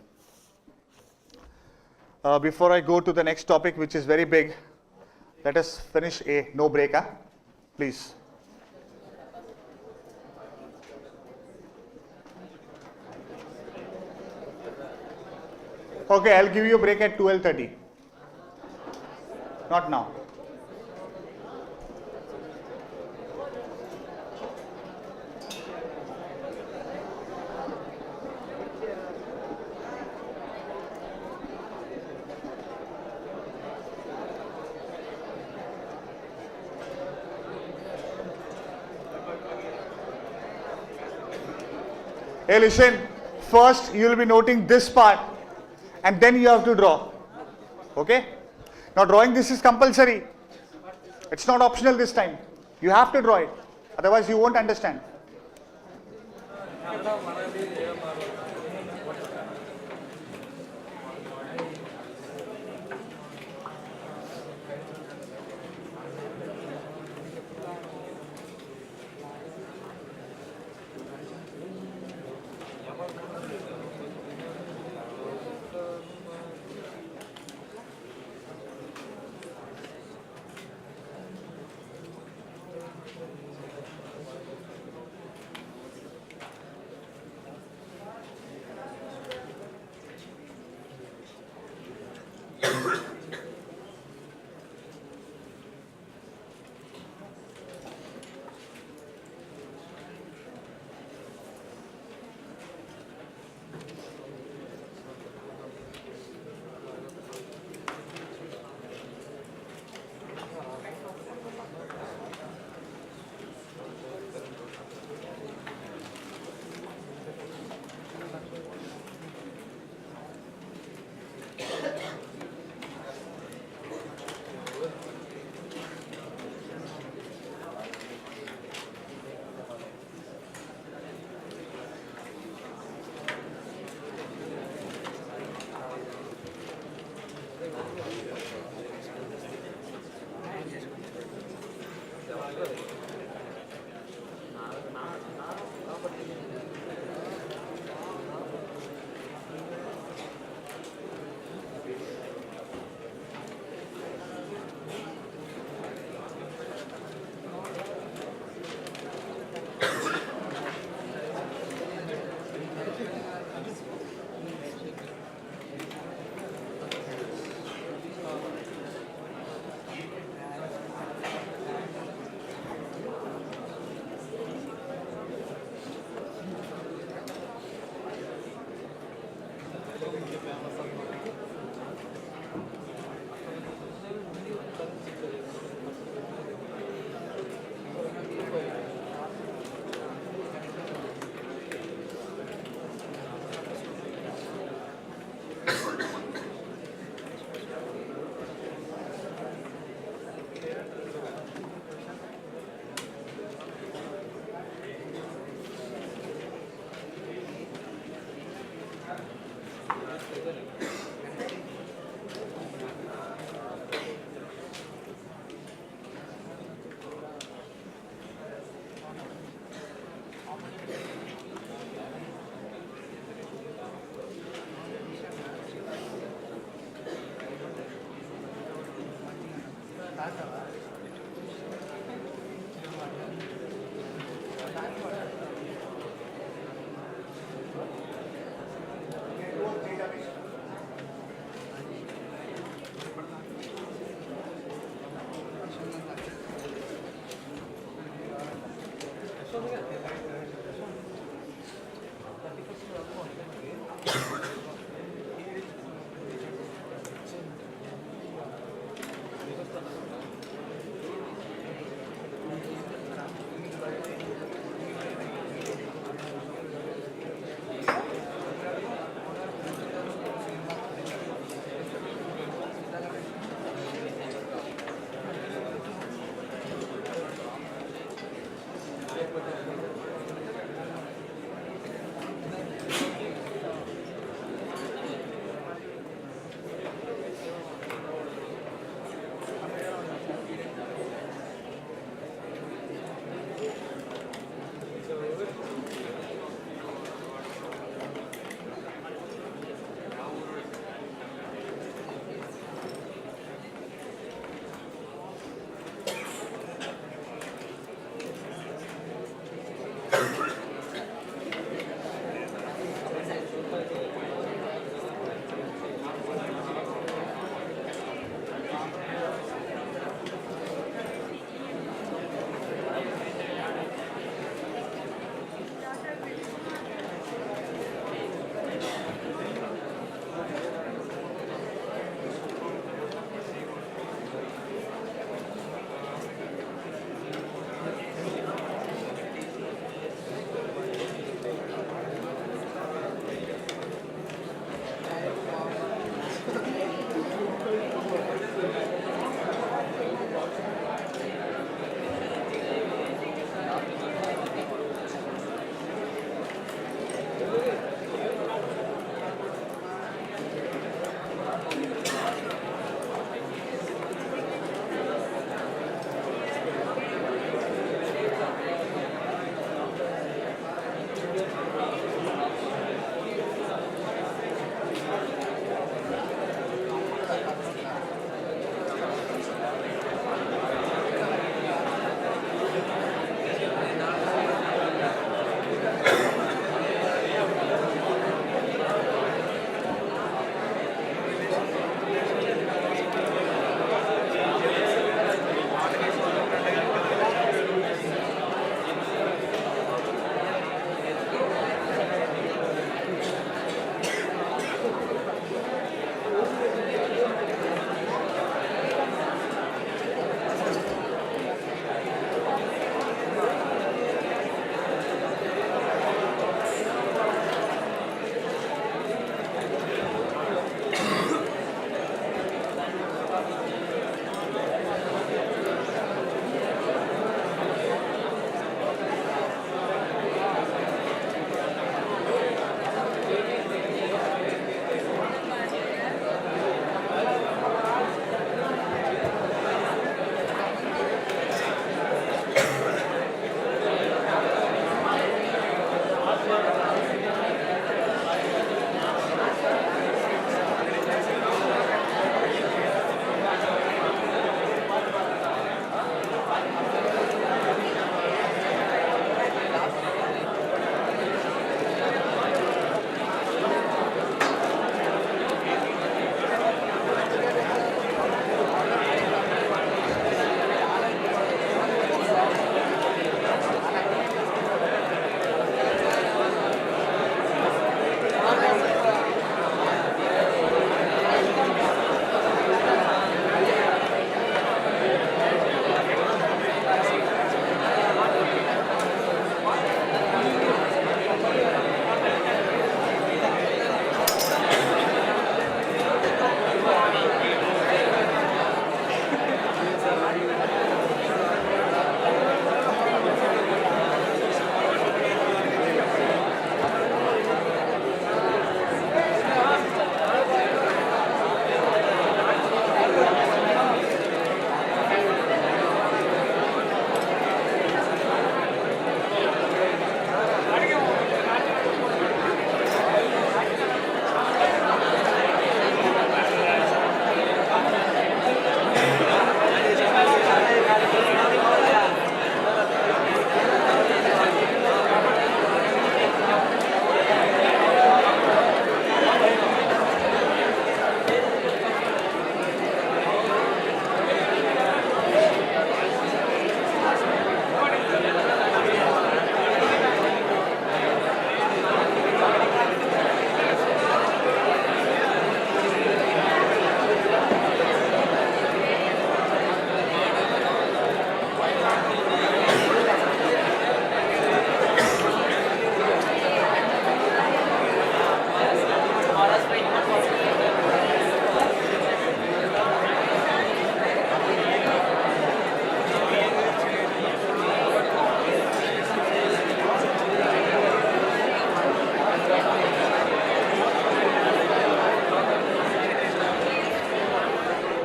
Speaker 1: Before I go to the next topic, which is very big, let us finish a no breaker, please. Okay, I'll give you a break at 12:30. Not now. Hey, listen. First, you will be noting this part, and then you have to draw. Okay? Now drawing this is compulsory. It's not optional this time. You have to draw it. Otherwise you won't understand.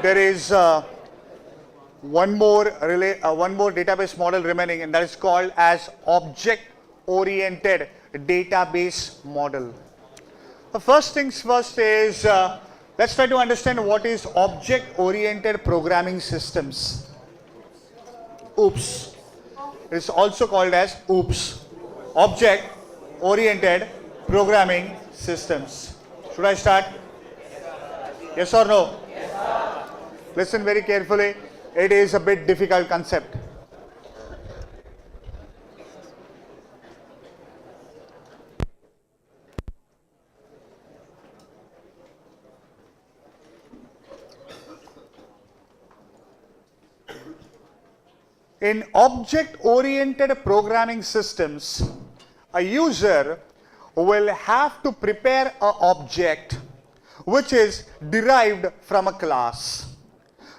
Speaker 1: there is one more database model remaining, and that is called as object-oriented database model. The first things first is let's try to understand what is object-oriented programming systems. OOPS. It is also called as OOPS. Object-oriented programming systems. Should I start? Yes or no? Listen very carefully. It is a bit difficult concept. In object-oriented programming systems, a user will have to prepare an object which is derived from a class.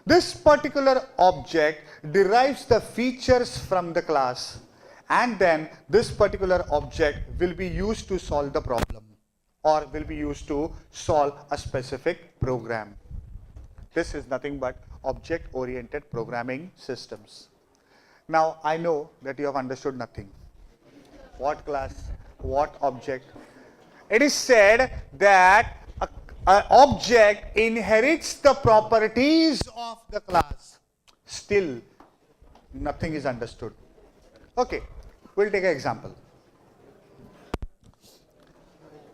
Speaker 1: This particular object derives the features from the class, and then this particular object will be used to solve the problem or will be used to solve a specific program. This is nothing but object-oriented programming systems. Now, I know that you have understood nothing. What class? What object? It is said that an object inherits the properties of the class. Still, nothing is understood. Okay, we'll take an example.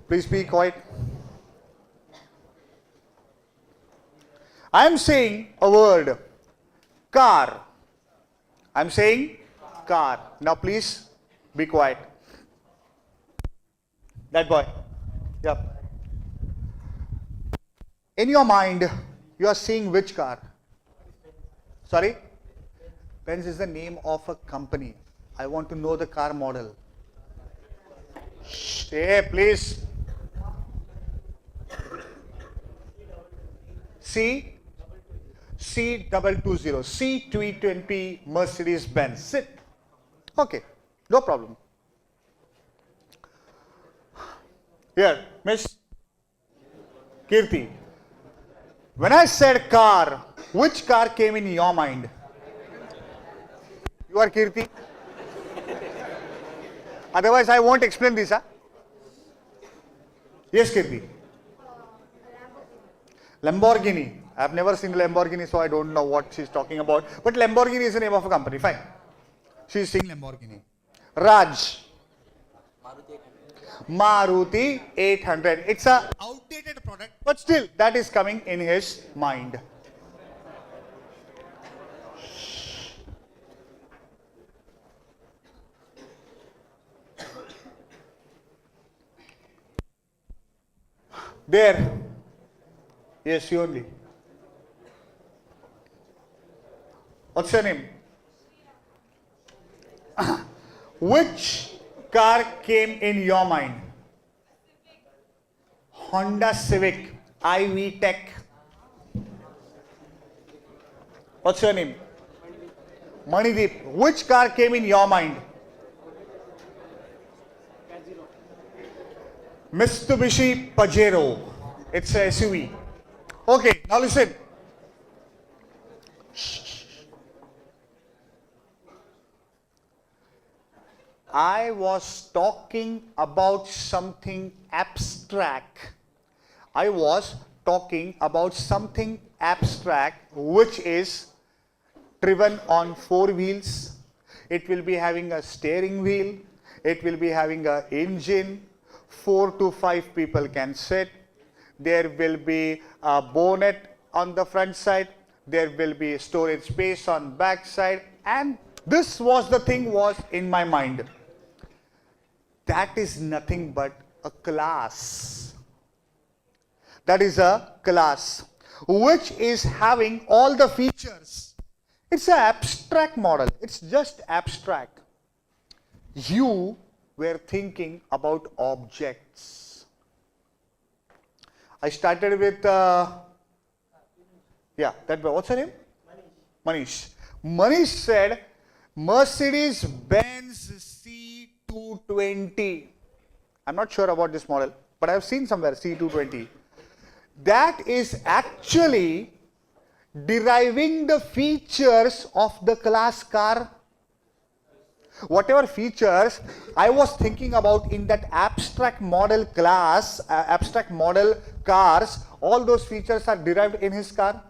Speaker 1: Please be quiet. I am saying a word, car. I am saying car. Now please be quiet. That boy. Yep. In your mind, you are seeing which car? Sorry? Benz is the name of a company. I want to know the car model. Shh, hey, please. C220, C220 Mercedes Benz. Sit. Okay, no problem. Here, Miss Kirti. When I said car, which car came in your mind? You are Kirti? Otherwise, I won't explain this. Huh? Yes, Kirti. Lamborghini. I have never seen Lamborghini, so I don't know what she's talking about. But Lamborghini is the name of a company. Fine. She's saying Lamborghini. Raj. Maruti 800. It's a outdated product, but still that is coming in his mind. There. Yes, you only. What's your name? Which car came in your mind? Honda Civic, IV Tech. What's your name? Manideep. Which car came in your mind? Mitsubishi Pajero. It's a SUV. Okay, now listen. I was talking about something abstract. I was talking about something abstract which is driven on 4 wheels. It will be having a steering wheel. It will be having an engine. 4 to 5 people can sit. There will be a bonnet on the front side. There will be storage space on back side. And this was the thing was in my mind. That is nothing but a class. That is a class which is having all the features. It's an abstract model. It's just abstract. You were thinking about objects. I started with, yeah, that boy. What's her name? Manish. Manish said Mercedes-Benz C220. I'm not sure about this model, but I've seen somewhere C220. That is actually deriving the features of the class car. Whatever features I was thinking about in that abstract model class, abstract model cars, all those features are derived in his car.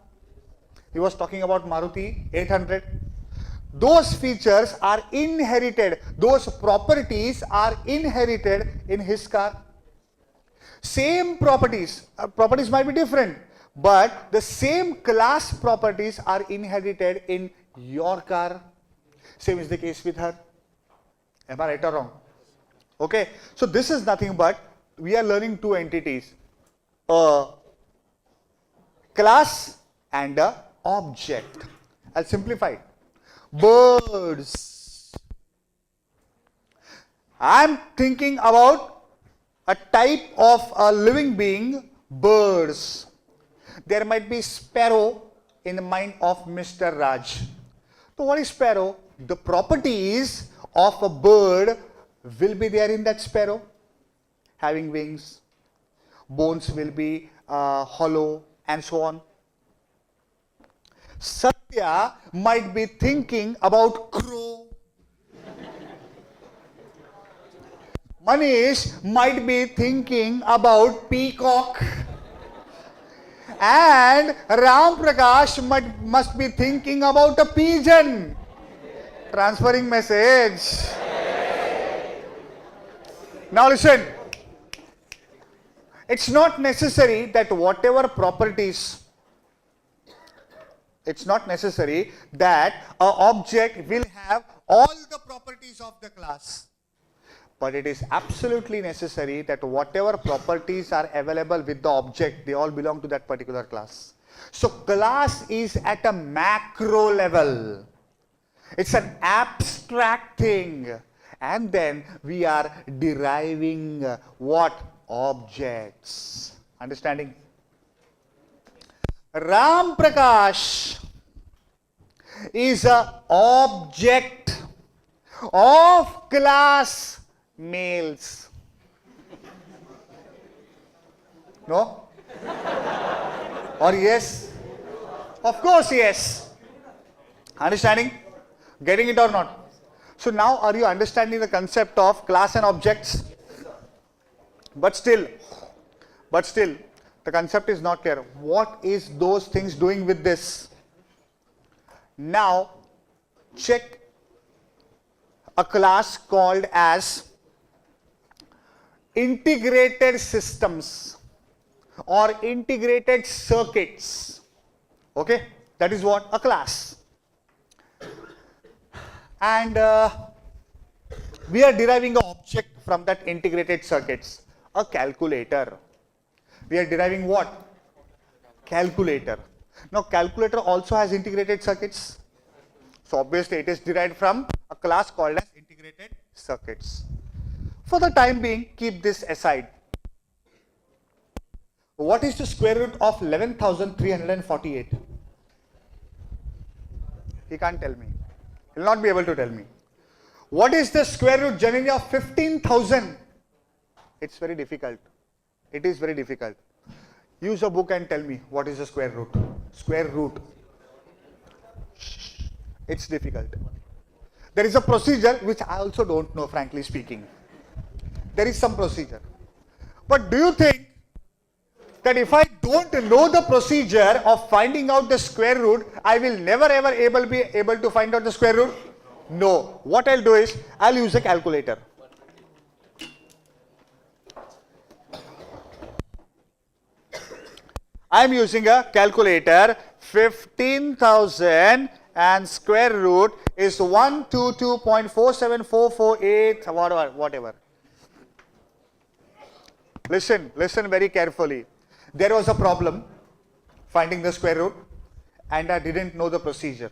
Speaker 1: He was talking about Maruti 800. Those features are inherited, those properties are inherited in his car. Same properties, properties might be different, but the same class properties are inherited in your car. Same is the case with her. Am I right or wrong? Okay, so this is nothing but we are learning two entities, a class and a object. I'll simplify it. Birds. I'm thinking about a type of a living being, birds. There might be sparrow in the mind of Mr. Raj. So what is sparrow? The properties of a bird will be there in that sparrow. Having wings, bones will be hollow, and so on. Satya might be thinking about crow. Manish might be thinking about peacock. And Ram Prakash must be thinking about a pigeon. Transferring message. Now listen. It's not necessary that whatever properties, it's not necessary that an object will have all the properties of the class. But it is absolutely necessary that whatever properties are available with the object, they all belong to that particular class. So class is at a macro level. It's an abstract thing. And then we are deriving what? Objects. Understanding? Ram Prakash is an object of class males. No? Or yes? Of course yes. Understanding? Getting it or not? So now are you understanding the concept of class and objects? But still, the concept is not clear. What is those things doing with this? Now, check a class called as integrated systems or integrated circuits. Okay, that is what? A class. And we are deriving an object from that integrated circuits, a calculator. We are deriving what? Calculator. Now calculator also has integrated circuits. So obviously it is derived from a class called as integrated circuits. For the time being, keep this aside. What is the square root of 11,348? He can't tell me. He will not be able to tell me. What is the square root generally of 15,000? It's very difficult. It is very difficult. Use a book and tell me what is the square root. Square root. It's difficult. There is a procedure which I also don't know, frankly speaking. There is some procedure. But do you think that if I don't know the procedure of finding out the square root, I will never ever be able to find out the square root? No. What I'll do is, I'll use a calculator. I'm using a calculator. 15,000 and square root is 122.47448 whatever. Listen very carefully. There was a problem finding the square root and I didn't know the procedure.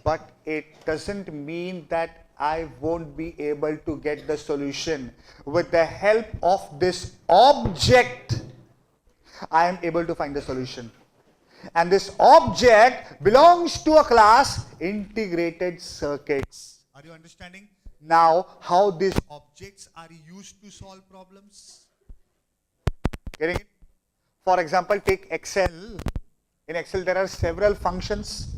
Speaker 1: But it doesn't mean that I won't be able to get the solution. With the help of this object, I am able to find the solution. And this object belongs to a class integrated circuits. Are you understanding now how these objects are used to solve problems? Getting it? For example, take Excel. In Excel, there are several functions.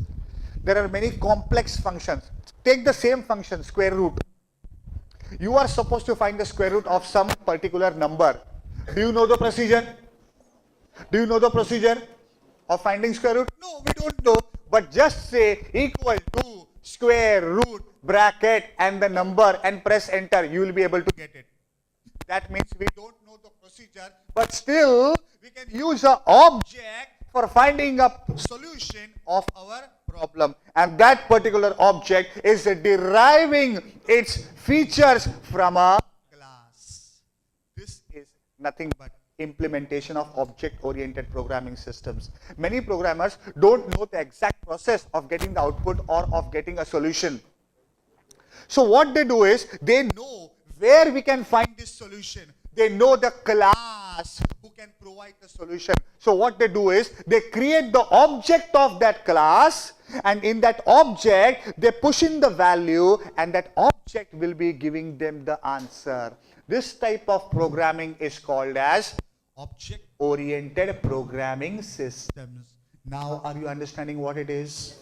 Speaker 1: There are many complex functions. Take the same function, square root. You are supposed to find the square root of some particular number. Do you know the procedure? Do you know the procedure of finding square root? No, we don't know. But just say equal to square root bracket and the number and press enter. You will be able to get it. That means we don't know the procedure, but still we can use an object for finding a solution of our problem. And that particular object is deriving its features from a class. This is nothing but implementation of object-oriented programming systems. Many programmers don't know the exact process of getting the output or of getting a solution. So what they do is, they know where we can find this solution. They know the class who can provide the solution. So what they do is, they create the object of that class, and in that object, they push in the value, and that object will be giving them the answer. This type of programming is called as object-oriented programming systems. Now, are you understanding what it is?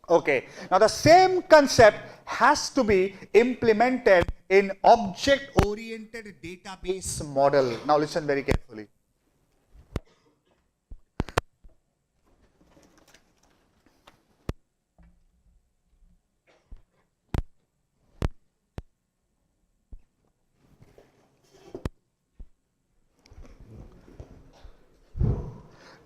Speaker 1: Okay. Now, the same concept has to be implemented in object-oriented database model. Now, listen very carefully.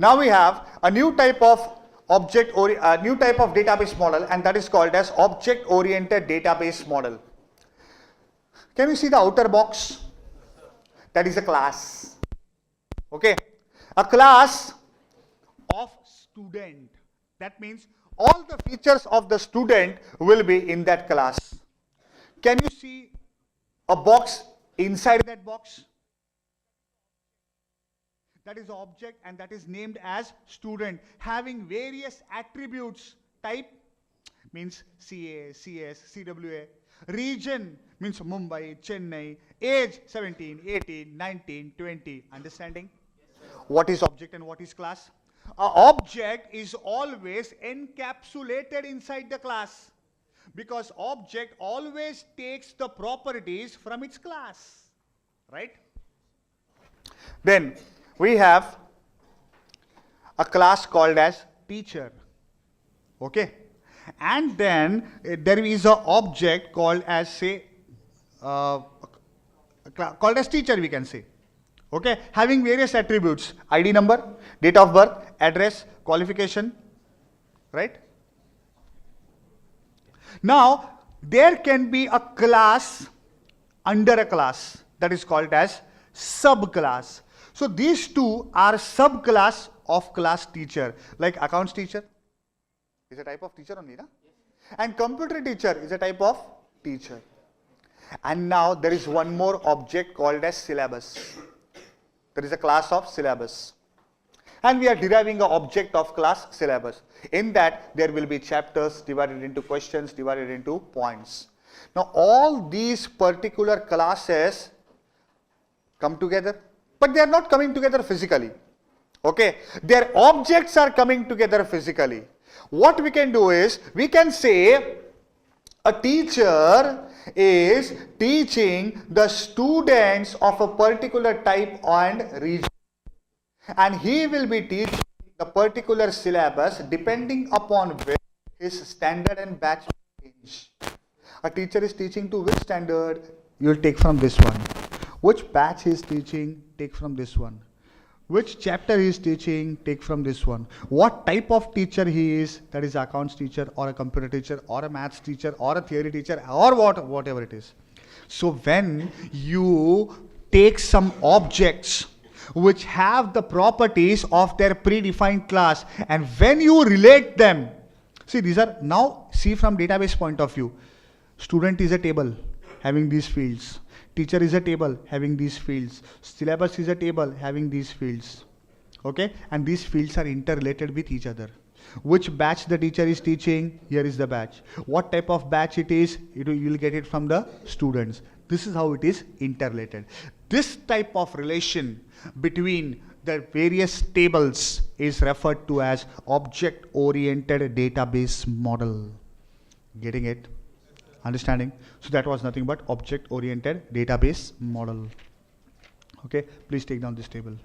Speaker 1: Now we have a new type of database model, and that is called as object-oriented database model. Can you see the outer box? That is a class. Okay, a class of student. That means all the features of the student will be in that class. Can you see a box inside that box? That is the object, and that is named as student, having various attributes. Type means CA, CS, CWA. Region means Mumbai, Chennai. Age 17, 18, 19, 20. Understanding? Yes, what is object and what is class? An object is always encapsulated inside the class, because object always takes the properties from its class. Right? Then we have a class called as teacher. Okay, and then there is an object called as, say, called as teacher, we can say. Okay, having various attributes: ID number, date of birth, address, qualification. Right? Now there can be a class under a class, that is called as subclass. So these two are subclass of class teacher. Like accounts teacher is a type of teacher only, na? Yes. And computer teacher is a type of teacher. And now there is one more object called as syllabus. There is a class of syllabus. And we are deriving an object of class syllabus. In that there will be chapters divided into questions, divided into points. Now all these particular classes come together, but they are not coming together physically. Okay, their objects are coming together physically. What we can do is, we can say a teacher is teaching the students of a particular type and region, and he will be teaching the particular syllabus depending upon where his standard and batch change. A teacher is teaching to which standard? You will take from this one. Which batch he is teaching? Take from this one. Which chapter he is teaching? Take from this one. What type of teacher he is? That is accounts teacher, or a computer teacher, or a maths teacher, or a theory teacher, or whatever it is. So when you take some objects which have the properties of their predefined class, and when you relate them, see, these are, now see from database point of view. Student is a table having these fields. Teacher is a table having these fields. Syllabus is a table having these fields. Okay, and these fields are interrelated with each other. Which batch the teacher is teaching? Here is the batch. What type of batch it is? You will get it from the students. This is how it is interrelated. This type of relation between the various tables is referred to as object-oriented database model. Getting it? Understanding? So that was nothing but object-oriented database model. Okay, please take down this table.